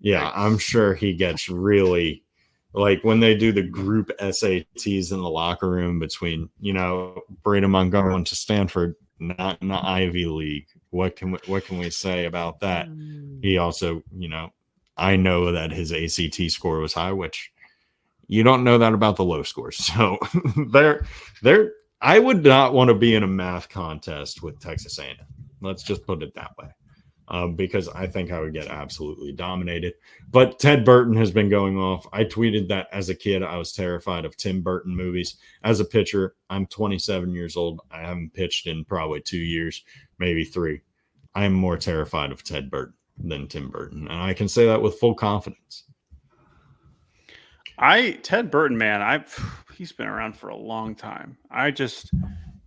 Yeah, I'm sure he gets really like when they do the group SATs in the locker room between, Braden Montgomery went to Stanford, not in the Ivy League. What can we say about that? He also, I know that his ACT score was high, which you don't know that about the low scores. So I would not want to be in a math contest with Texas A&M. Let's just put it that way. Because I think I would get absolutely dominated. But Ted Burton has been going off. I tweeted that as a kid, I was terrified of Tim Burton movies. As a pitcher, I'm 27 years old. I haven't pitched in probably 2 years, maybe 3. I am more terrified of Ted Burton than Tim Burton. And I can say that with full confidence. Ted Burton, man, he's been around for a long time. I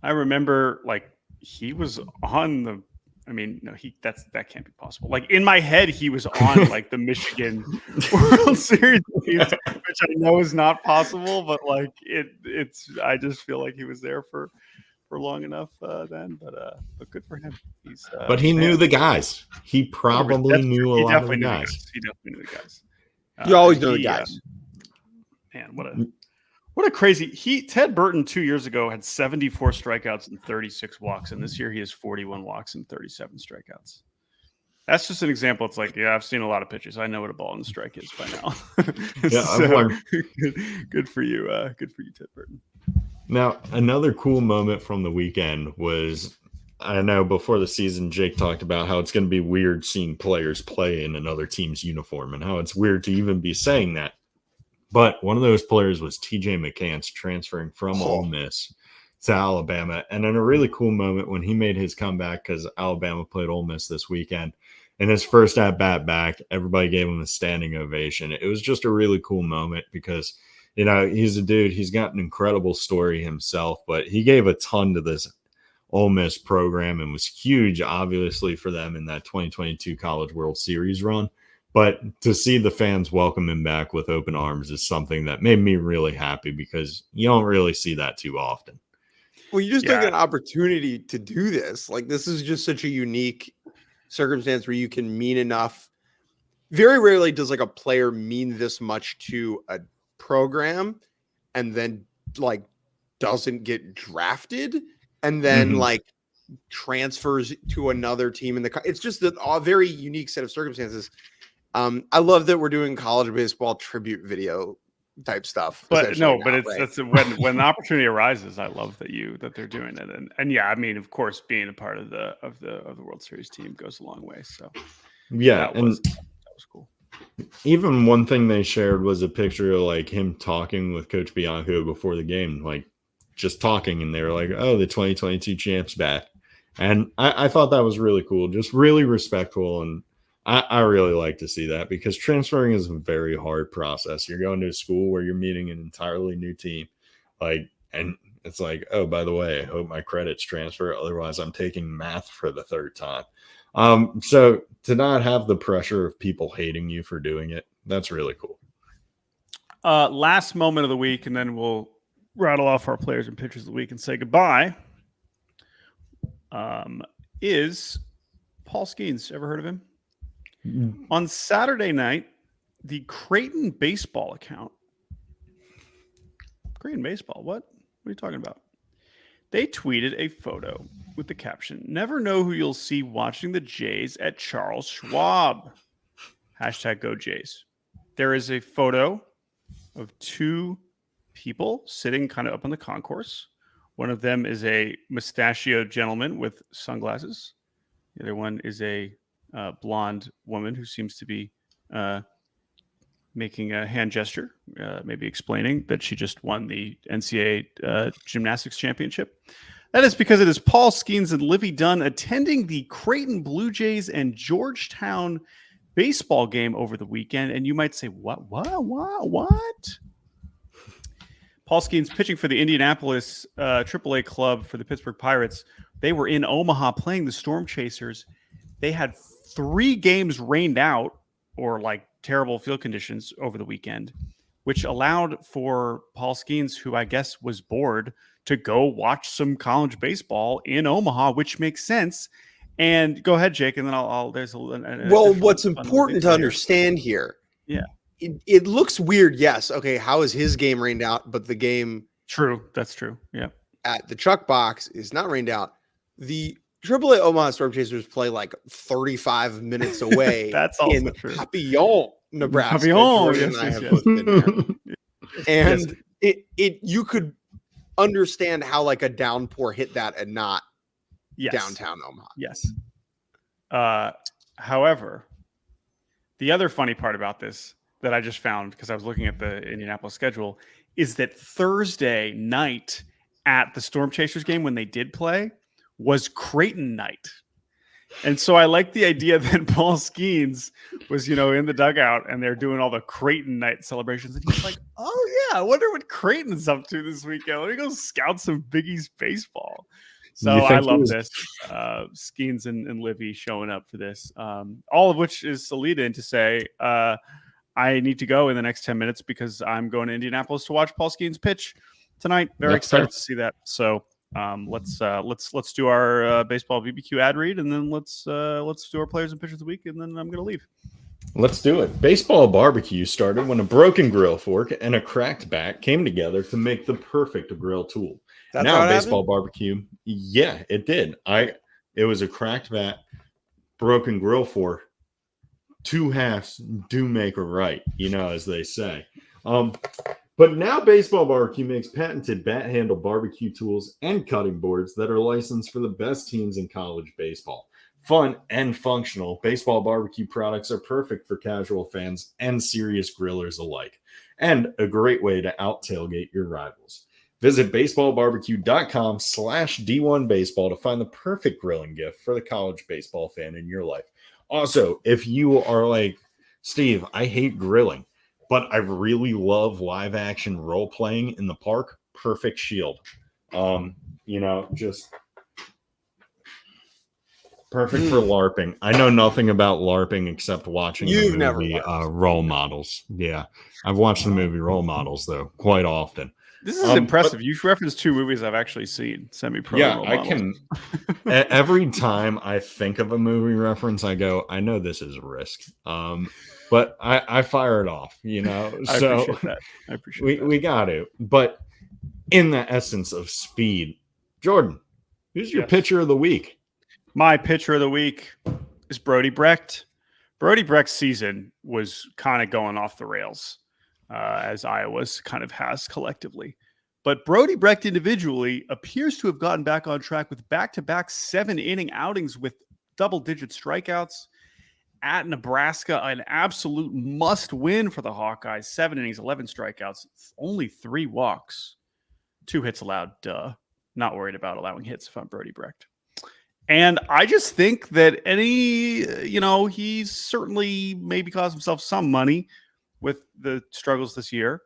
remember like he was on the that can't be possible. Like in my head, he was on like the Michigan World Series teams, which I know is not possible, but like I just feel like he was there for long enough then. But good for him. But he knew the guys. He probably knew a lot of the guys. He definitely knew the guys. You always know the guys. Man, what a crazy Ted Burton 2 years ago had 74 strikeouts and 36 walks, and this year he has 41 walks and 37 strikeouts. That's just an example. It's like, I've seen a lot of pitches. I know what a ball and a strike is by now. Good for you. Good for you, Ted Burton. Now, another cool moment from the weekend was, I know before the season, Jake talked about how it's going to be weird seeing players play in another team's uniform and how it's weird to even be saying that. But one of those players was TJ McCants transferring from Ole Miss to Alabama. And in a really cool moment when he made his comeback, because Alabama played Ole Miss this weekend, and his first at-bat back, everybody gave him a standing ovation. It was just a really cool moment because, he's a dude. He's got an incredible story himself, but he gave a ton to this Ole Miss program and was huge, obviously, for them in that 2022 College World Series run. But to see the fans welcome him back with open arms is something that made me really happy because you don't really see that too often. Well, you just don't get an opportunity to do this. Like, this is just such a unique circumstance where you can mean enough. Very rarely does like a player mean this much to a program and then like doesn't get drafted and then like transfers to another team in the. It's just a very unique set of circumstances. I love that we're doing college baseball tribute video type stuff. But no, but it's when the opportunity arises, I love that they're doing it. And yeah, I mean, of course, being a part of the World Series team goes a long way. So yeah, that was cool. Even one thing they shared was a picture of like him talking with Coach Bianco before the game, like just talking, and they were like, "Oh, the 2022 champs back," and I thought that was really cool, just really respectful. And I really like to see that because transferring is a very hard process. You're going to a school where you're meeting an entirely new team. And it's like, oh, by the way, I hope my credits transfer. Otherwise, I'm taking math for the 3rd time. So to not have the pressure of people hating you for doing it, that's really cool. Last moment of the week, and then we'll rattle off our players and pitchers of the week and say goodbye, is Paul Skeens. Ever heard of him? On Saturday night, the Creighton baseball account Creighton baseball. What are you talking about? They tweeted a photo with the caption, "Never know who you'll see watching the Jays at Charles Schwab." Hashtag go Jays. There is a photo of two people sitting kind of up on the concourse. One of them is a mustachioed gentleman with sunglasses. The other one is a blonde woman who seems to be making a hand gesture, maybe explaining that she just won the NCAA gymnastics championship. That is because it is Paul Skeens and Livy Dunn attending the Creighton Blue Jays and Georgetown baseball game over the weekend. And you might say, what? Paul Skeens pitching for the Indianapolis AAA club for the Pittsburgh Pirates. They were in Omaha playing the Storm Chasers. They had 3 games rained out, or like terrible field conditions over the weekend, which allowed for Paul Skeens, who I guess was bored, to go watch some college baseball in Omaha, which makes sense. And go ahead, Jake, and then I'll there's a well, what's important to understand here. Yeah. It looks weird. Yes. Okay. How is his game rained out, but the game True. That's true. Yeah. at the Chuck Box is not rained out? The AAA Omaha Storm Chasers play like 35 minutes away. That's also in true. Papillon, Nebraska. Papillon, And it you could understand how like a downpour hit that and not downtown Omaha. Yes. However, the other funny part about this that I just found, because I was looking at the Indianapolis schedule, is that Thursday night at the Storm Chasers game, when they did play, was Creighton night. And so I like the idea that Paul Skeens was, in the dugout and they're doing all the Creighton night celebrations. And he's like, oh yeah, I wonder what Creighton's up to this weekend. Let me go scout some Big East baseball. So I love this. Skeens and Livy showing up for this. All of which is a lead in to say, I need to go in the next 10 minutes because I'm going to Indianapolis to watch Paul Skeens pitch tonight. Very excited to see that. So let's do our baseball BBQ ad read, and then let's do our players and pitchers of the week, and then I'm going to leave. Let's do it. Baseball barbecue started when a broken grill fork and a cracked bat came together to make the perfect grill tool. That's now baseball barbecue, yeah, it did. It was a cracked bat, broken grill fork. 2 halves do make a right, as they say. But now Baseball Barbecue makes patented bat handle barbecue tools and cutting boards that are licensed for the best teams in college baseball. Fun and functional, Baseball Barbecue products are perfect for casual fans and serious grillers alike, and a great way to out-tailgate your rivals. Visit baseballbarbecue.com/D1Baseball to find the perfect grilling gift for the college baseball fan in your life. Also, if you are like, Steve, I hate grilling, but I really love live action role playing in the park, perfect shield. Just perfect for LARPing. I know nothing about LARPing except watching the movie Role Models. Yeah, I've watched the movie Role Models, though, quite often. This is impressive. You've referenced 2 movies I've actually seen. Semi-pro. Yeah, I can. Every time I think of a movie reference, I go, I know this is a risk. But I fire it off, So I appreciate that. We got to. But in the essence of speed, Jordan, who's your pitcher of the week? My pitcher of the week is Brody Brecht. Brody Brecht's season was kind of going off the rails, as Iowa's kind of has collectively. But Brody Brecht individually appears to have gotten back on track with back-to-back 7-inning outings with double-digit strikeouts. At Nebraska, an absolute must-win for the Hawkeyes. 7 innings, 11 strikeouts, only 3 walks, 2 hits allowed. Duh. Not worried about allowing hits if I'm Brody Brecht. And I just think that he's certainly maybe cost himself some money with the struggles this year,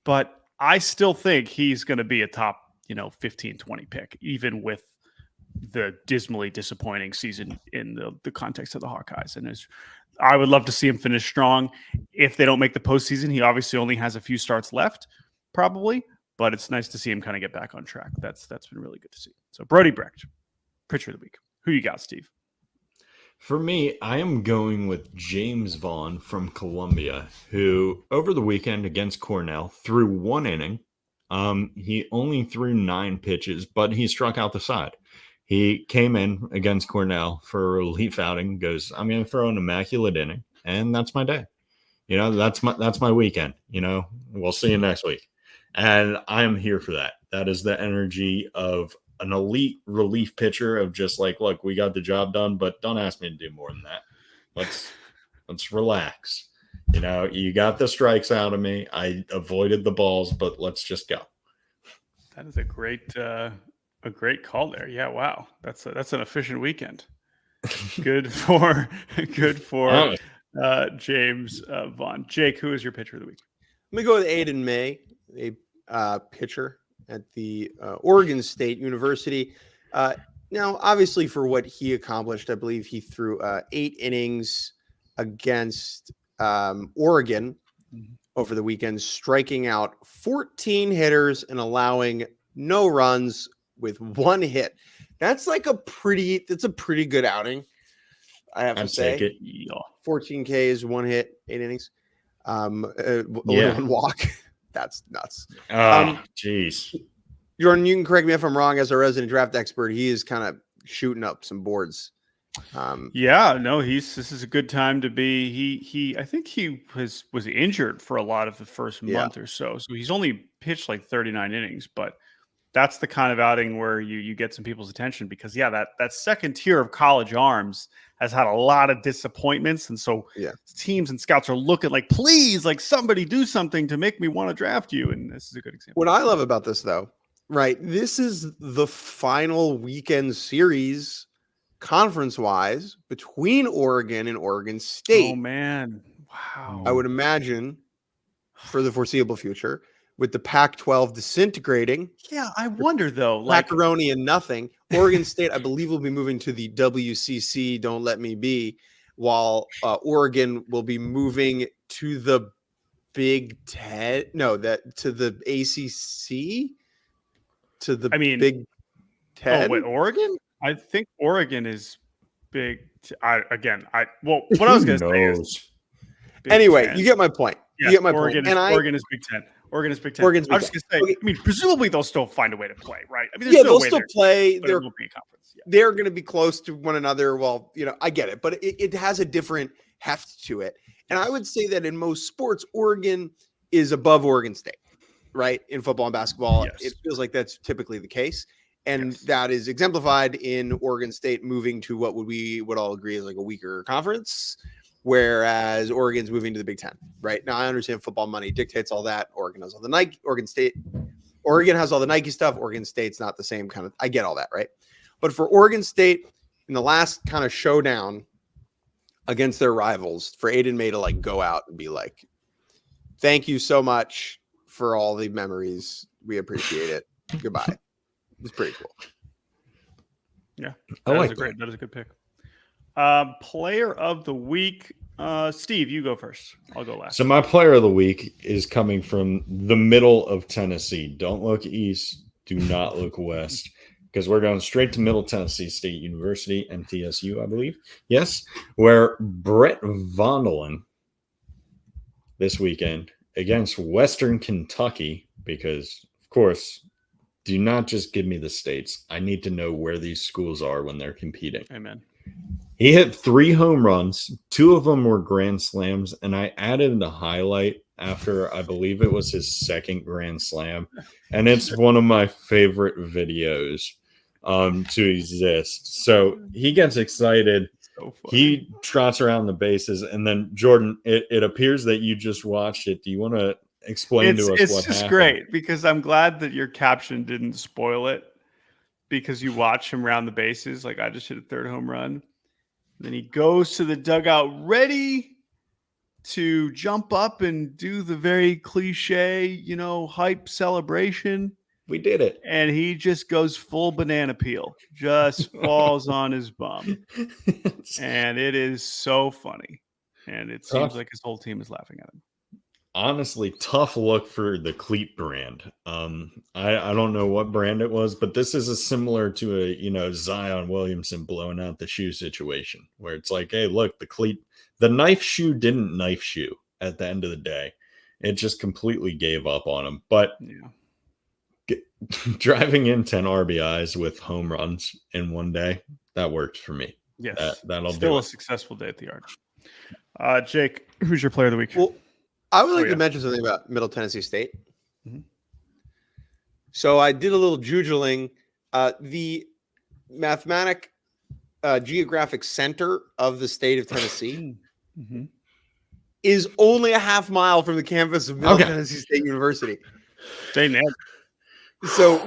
but I still think he's going to be a top, 15, 20 pick, even with the dismally disappointing season in the context of the Hawkeyes. And I would love to see him finish strong. If they don't make the postseason, he obviously only has a few starts left, probably, but it's nice to see him kind of get back on track. That's been really good to see. So Brody Brecht, pitcher of the week. Who you got, Steve? For me, I am going with James Vaughn from Columbia, who over the weekend against Cornell threw 1 inning, He only threw 9 pitches, but he struck out the side. He came in against Cornell for a relief outing, goes, I'm going to throw an immaculate inning, and that's my day. That's my weekend. We'll see you next week. And I am here for that. That is the energy of an elite relief pitcher of just like, look, we got the job done, but don't ask me to do more than that. Let's relax. You got the strikes out of me. I avoided the balls, but let's just go. That is a great call there. Yeah. Wow. That's an efficient weekend. Good for James Vaughn. Jake, who is your pitcher of the week? Let me go with Aiden May, a pitcher at the Oregon State University. Now, obviously, for what he accomplished, I believe he threw 8 innings against Oregon over the weekend, striking out 14 hitters and allowing no runs with 1 hit. That's a pretty good outing, I have to say. Take it. 14 Ks, 1 hit, 8 innings. Only 1 walk. That's nuts. Jeez. Jordan, you can correct me if I'm wrong. As a resident draft expert, he is kind of shooting up some boards. This is a good time to be. I think he was injured for a lot of the first month or so. So he's only pitched like 39 innings, but that's the kind of outing where you get some people's attention because that second tier of college arms has had a lot of disappointments. And so teams and scouts are looking like, please, like somebody do something to make me want to draft you. And this is a good example. What I love about this though, right? This is the final weekend series conference-wise between Oregon and Oregon State. Oh, man. Wow. I would imagine for the foreseeable future with the Pac-12 disintegrating. Yeah, I wonder, though. Macaroni and nothing. Oregon State, I believe, will be moving to the WCC, Don't Let Me Be, while Oregon will be moving to the Big Ten. No, to the ACC? To the Big Ten? Oh, wait, Oregon? I think Oregon is big. What I was going to say is anyway, 10. You get my point. Yes, you get my Oregon point. Oregon is Big Ten. Oregon is Big Ten. Oregon's Big I was just going to say, okay. Presumably they'll still find a way to play, right? I mean, they'll still play. But it won't be a conference. Yeah. They're going to be close to one another. Well, I get it, but it has a different heft to it. And I would say that in most sports, Oregon is above Oregon State, right? In football and basketball, It feels like that's typically the case. And that is exemplified in Oregon State moving to what we would all agree is like a weaker conference, whereas Oregon's moving to the Big Ten, right? Now, I understand football money dictates all that. Oregon has all the Nike. Oregon has all the Nike stuff. Oregon State's not the same kind of – I get all that, right? But for Oregon State, in the last kind of showdown against their rivals, for Aiden May to go out and be like, thank you so much for all the memories. We appreciate it. Goodbye. It's pretty cool. Yeah, that is a good pick. Player of the week, Steve, you go first. I'll go last. So my player of the week is coming from the middle of Tennessee. Don't look east. Do not look west, because we're going straight to Middle Tennessee State University, MTSU, I believe. Yes, where Brett Vondelin this weekend against Western Kentucky, because of course. Do not just give me the states. I need to know where these schools are when they're competing. Amen. He hit 3 home runs. 2 of them were grand slams, and I added the highlight after I believe it was his 2nd grand slam, and it's one of my favorite videos to exist. So he gets excited. So he trots around the bases, and then Jordan, it appears that you just watched it. Do you want to explain to us it's what just happened? Great, because I'm glad that your caption didn't spoil it, because you watch him round the bases like I just hit a 3rd home run. Then he goes to the dugout ready to jump up and do the very cliche, hype celebration. We did it. And he just goes full banana peel, just falls on his bum. And it is so funny. And it seems like his whole team is laughing at him. Honestly, tough look for the cleat brand. I don't know what brand it was, but this is similar to a Zion Williamson blowing out the shoe situation, where it's like, hey, look, the knife shoe didn't knife shoe at the end of the day. It just completely gave up on him. But driving in 10 RBIs with home runs in one day, that works for me. Yes. That'll still do a it. successful day at the Yard. Jake, who's your player of the week? Well, I would like to mention something about Middle Tennessee State. Mhm. So I did a little jujuling. The mathematic geographic center of the state of Tennessee is only a half mile from the campus of Middle Tennessee State University. They nailed it. So,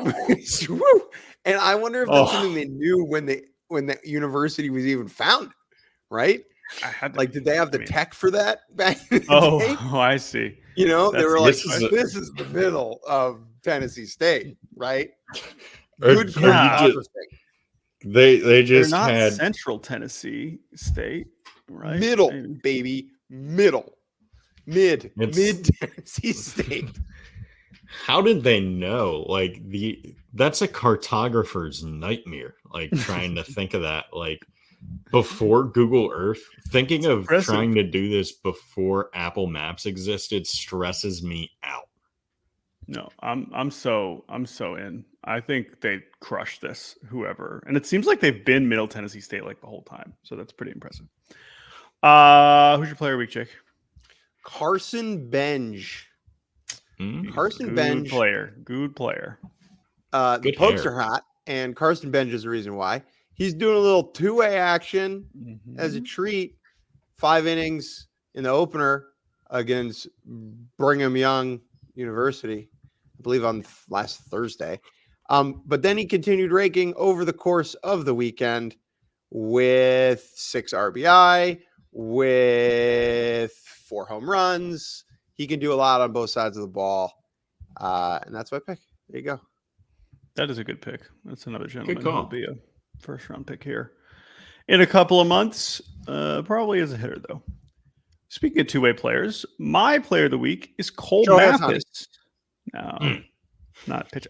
and I wonder if that's something they knew when the university was even founded, right? Did they have the tech for that back in the day? Oh, I see. You know, they were like, this is the middle of Tennessee State, right? Good cartography. They just They're not had Central Tennessee State, right? Middle, baby, mid Tennessee State. How did they know? That's a cartographer's nightmare. Trying to think of that, before Google Earth, thinking of trying to do this before Apple Maps existed stresses me out. No, I'm so in. I think they crushed this, whoever. And it seems like they've been Middle Tennessee State the whole time. So that's pretty impressive. Who's your player of the week, Jake? Carson Benj. Carson Good Benj. Good player. The Pokes are hot, and Carson Benj is the reason why. He's doing a little two-way action as a treat. 5 innings in the opener against Brigham Young University, I believe on last Thursday. But then he continued raking over the course of the weekend with 6 RBI, with 4 home runs. He can do a lot on both sides of the ball. And that's my pick. There you go. That is a good pick. That's another gentleman Good who call. will be a first-round pick here in a couple of months. Probably as a hitter, though. Speaking of two-way players, my player of the week is Cole Mathis. No, not pitch.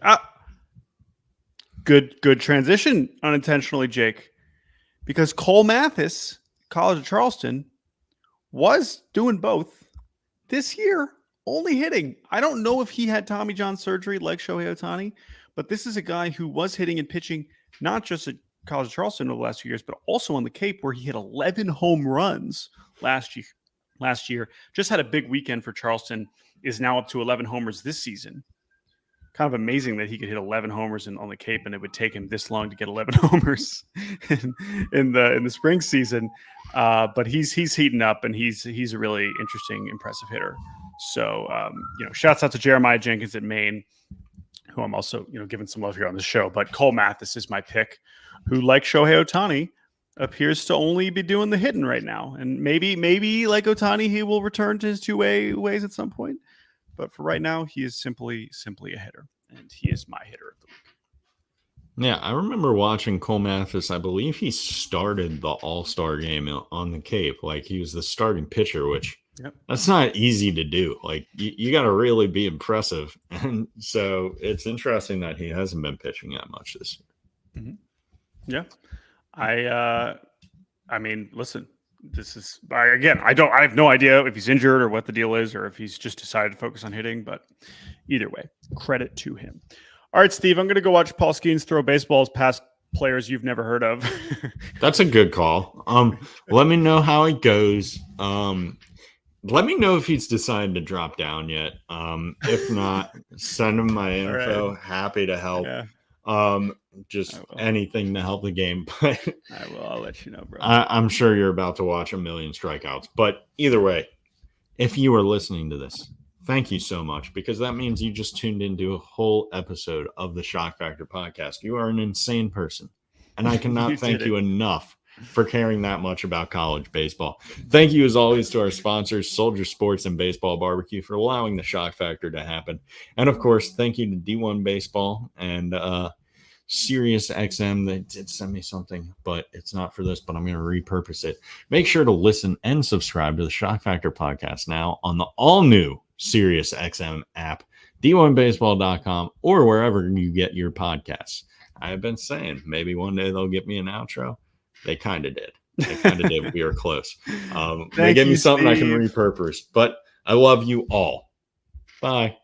Good transition unintentionally, Jake. Because Cole Mathis, College of Charleston, was doing both this year, only hitting. I don't know if he had Tommy John surgery like Shohei Ohtani, but this is a guy who was hitting and pitching not just at College of Charleston over the last few years, but also on the Cape, where he hit 11 home runs last year. Just had a big weekend for Charleston, is now up to 11 homers this season. Kind of amazing that he could hit 11 homers on the Cape, and it would take him this long to get 11 homers in the spring season. But he's heating up, and he's a really interesting, impressive hitter. So shouts out to Jeremiah Jenkins at Maine, who I'm also giving some love here on the show. But Cole Mathis is my pick, who, like Shohei Ohtani, appears to only be doing the hitting right now. And maybe like Ohtani, he will return to his two-way ways at some point. But for right now, he is simply a hitter, and he is my hitter of the week. Yeah, I remember watching Cole Mathis. I believe he started the All-Star game on the Cape. He was the starting pitcher, which that's not easy to do. You got to really be impressive. And so it's interesting that he hasn't been pitching that much this year. Mm-hmm. Yeah. I mean, listen, this is, again, I have no idea if he's injured or what the deal is, or if he's just decided to focus on hitting, but either way, credit to him. All right, Steve, I'm going to go watch Paul Skeens throw baseballs past players you've never heard of. That's a good call. Let me know how it goes. Let me know if he's decided to drop down yet. If not, send him my info. Right. Happy to help. Yeah. Just anything to help the game. But I will. I'll let you know, bro. I'm sure you're about to watch a million strikeouts. But either way, if you are listening to this, thank you so much, because that means you just tuned into a whole episode of the Schoch Factor podcast. You are an insane person, and I cannot thank you enough for caring that much about college baseball. Thank you, as always, to our sponsors, Soldier Sports and Baseball Barbecue, for allowing the Schoch Factor to happen. And, of course, thank you to D1 Baseball and Sirius XM. They did send me something, but it's not for this, but I'm going to repurpose it. Make sure to listen and subscribe to the Schoch Factor podcast now on the all-new Sirius XM app, d1baseball.com, or wherever you get your podcasts. I have been saying maybe one day they'll get me an outro. They kind of did. We are close. They gave me something, Steve. I can repurpose, but I love you all. Bye.